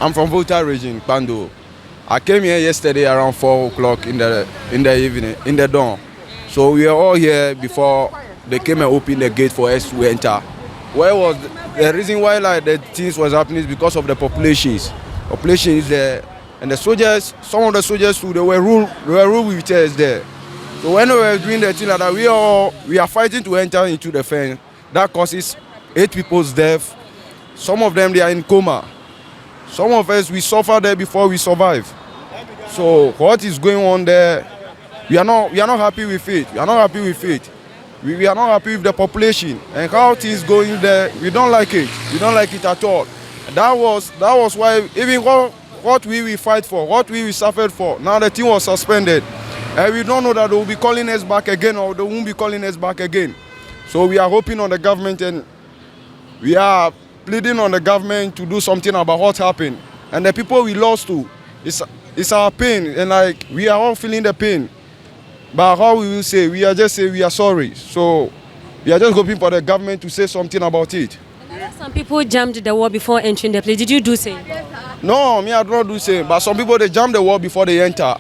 I'm from Volta region, Pando. I came here yesterday around 4 o'clock in the evening, in the dawn. So we were all here before they came and opened the gate for us to enter. Where was the reason why like the things was happening is because of the populations. Population is there, and the soldiers. Some of the soldiers too, they were rule with us there. So when we were doing the thing like that, we are fighting to enter into the fence. That causes 8 people's death. Some of them they are in coma. Some of us we suffer there before we survive. So what is going on there? We are not happy with it. We are not happy with it. We are not happy with the population and how things going there. We don't like it. We don't like it at all. That was why even what we fight for, what we suffered for. Now the team was suspended, and we don't know that they will be calling us back again or they won't be calling us back again. So we are hoping on the government and we are pleading on the government to do something about what happened. And the people we lost to, it's our pain, and like we are all feeling the pain. But how we will say, we are just say we are sorry. So we are just hoping for the government to say something about it. Some people jumped the wall before entering the place. Did you do same? No, me I do not do same. But some people they jump the wall before they enter.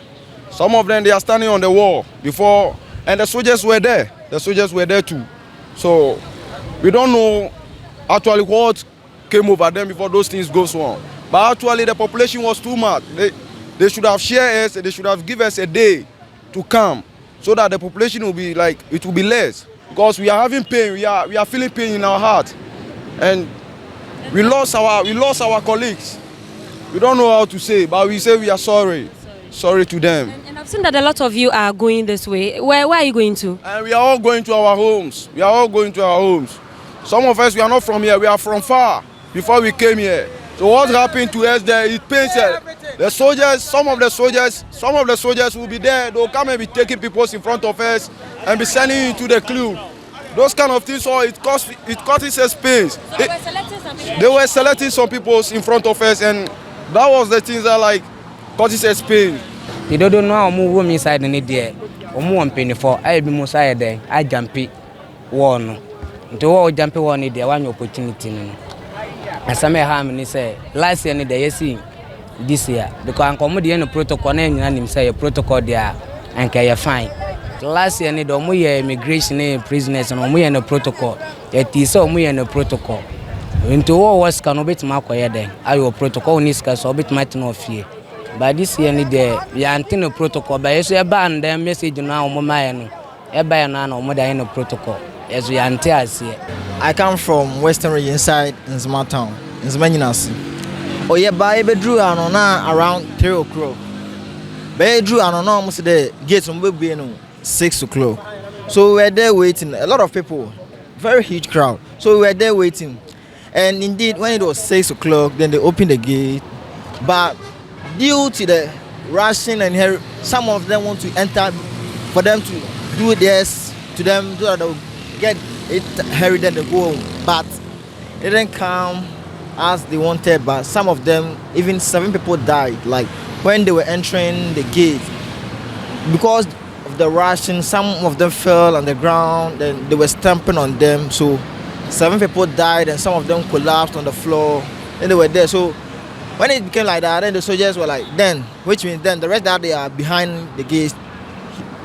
Some of them they are standing on the wall before, and the soldiers were there. The soldiers were there too. So we don't know actually what came over them before those things go on. But actually the population was too much. They should have shared us. They should have given us a day to come, so that the population will be like, it will be less, because we are having pain, we are feeling pain in our heart, and we lost our colleagues. We don't know how to say, but we say we are sorry to them. And I've seen that a lot of you are going this way. Where are you going to? And we are all going to our homes. We are all going to our homes. Some of us, we are not from here, we are from far before we came here. So what happened to us there, it pains us. The soldiers, some of the soldiers will be there. They'll come and be taking people in front of us and be sending into the clue. Those kind of things, so it causes us pains. They were selecting some people in front of us, and that was the things that like causes us pain. They don't know how move women inside the there. One penny for I be most there. I jump it one. To all jump one there, one opportunity. And some harmony say last year they see this year because Nkommo the protocol and say a protocol there and can fine. Last year need omo immigration prisoners and omo a protocol. It is so omo a protocol. Into all was can bit ma koye den. Ayo protocol ni ska so bit ma no fie. But this year need there we anti protocol but yeso e ban dem message na omo ma no. E ba na na omo da no protocol. Yes, we anti as here. I come from Western region inside in Zuma town, in Zuma. Oh yeah, but I drew around 3 o'clock. But I drew almost the gates on 6 o'clock. So we were there waiting. A lot of people, very huge crowd. So we were there waiting. And indeed, when it was 6 o'clock, then they opened the gate. But due to the rushing and some of them want to enter for them to do this to them so that they will get it hurry then they go home, but it didn't come as they wanted. But some of them, even 7 people died. Like when they were entering the gate, because of the rushing, some of them fell on the ground. Then they were stamping on them. So 7 people died, and some of them collapsed on the floor. And they were there. So when it became like that, then the soldiers were like, which means then the rest that they are behind the gate,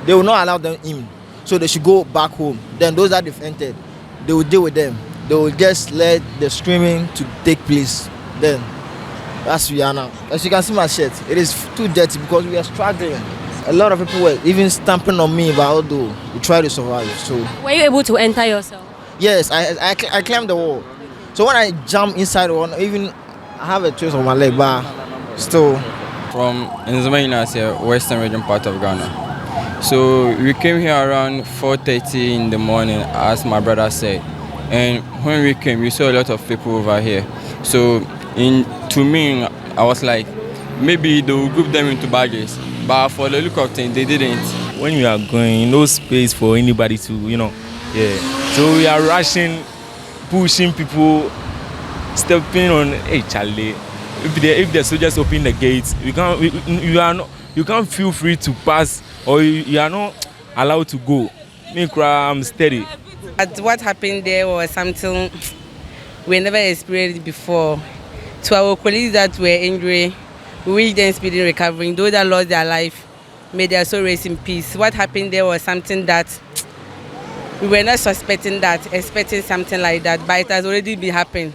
they will not allow them in. So they should go back home. Then those that they've entered, they will deal with them. They will just let the streaming to take place. Then that's we are now. As you can see my shirt, it is too dirty because we are struggling. A lot of people were even stamping on me, but although we try to survive. So were you able to enter yourself? Yes, I climbed the wall. So when I jump inside one, even I have a twist on my leg, but still. From Nzuma, Western region part of Ghana. So we came here around 4:30 in the morning, as my brother said. And when we came, we saw a lot of people over here. So to me, I was like, maybe they will group them into badges. But for the look of things, they didn't. When you are going, no space for anybody to, So we are rushing, pushing people, stepping on. Hey, Charlie, if the soldiers open the gates, you can't feel free to pass, or you are not allowed to go. I'm steady. What happened there was something we never experienced before. To our colleagues that were injured, we wish them speedy recovery. Those that lost their life, may their soul rest in peace. What happened there was something that we were not expecting something like that, but it has already been happening.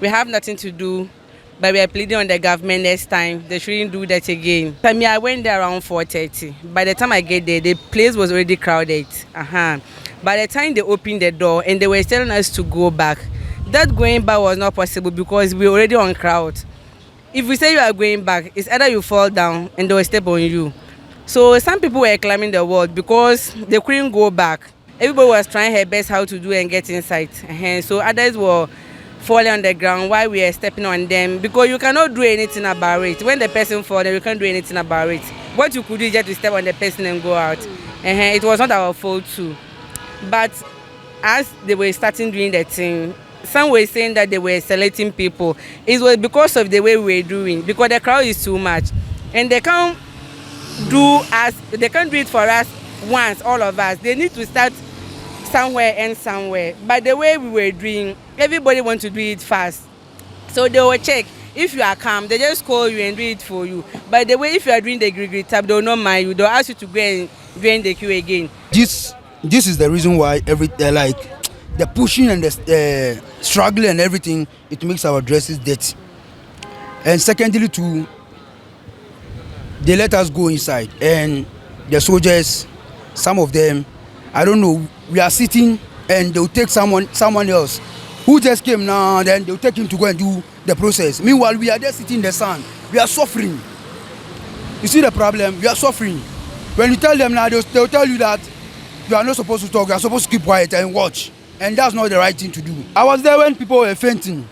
We have nothing to do, but we are pleading on the government next time. They shouldn't do that again. I went there around 4:30. By the time I get there, the place was already crowded. By the time they opened the door and they were telling us to go back, that going back was not possible because we were already on crowd. If we say you are going back, it's either you fall down and they will step on you. So some people were climbing the wall because they couldn't go back. Everybody was trying their best how to do and get inside. So others were falling on the ground while we were stepping on them because you cannot do anything about it. When the person falls, you can't do anything about it. What you could do is just to step on the person and go out. It was not our fault too. But as they were starting doing the thing, some were saying that they were selecting people. It was because of the way we were doing, because the crowd is too much. And they can't do it for us once, all of us. They need to start somewhere and somewhere. But the way we were doing, everybody wants to do it fast. So they will check. If you are calm, they just call you and do it for you. But the way if you are doing the grigri tab, they will not mind you. They'll ask you to go and join the queue again. This is the reason why the pushing and the struggling and everything, it makes our dresses dirty. And secondly too, they let us go inside and the soldiers, some of them, I don't know, we are sitting and they'll take someone else who just came now, then they'll take him to go and do the process. Meanwhile, we are there sitting in the sun. We are suffering. You see the problem? We are suffering. When you tell them now, they'll tell you that you are not supposed to talk, you are supposed to keep quiet and watch. And that's not the right thing to do. I was there when people were fainting.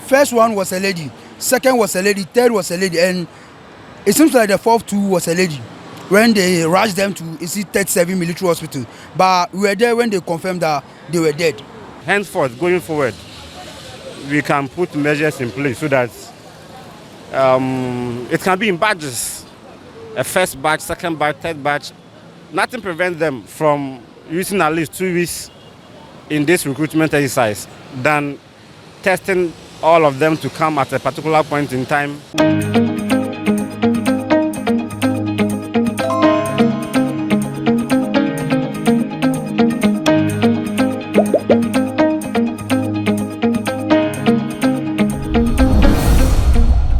First one was a lady, second was a lady, third was a lady, and it seems like the fourth two was a lady. When they rushed them to 37 military hospital, but we were there when they confirmed that they were dead. Henceforth, going forward, we can put measures in place so that it can be in batches. A first batch, second batch, third batch. Nothing prevents them from using at least 2 weeks in this recruitment exercise than testing all of them to come at a particular point in time.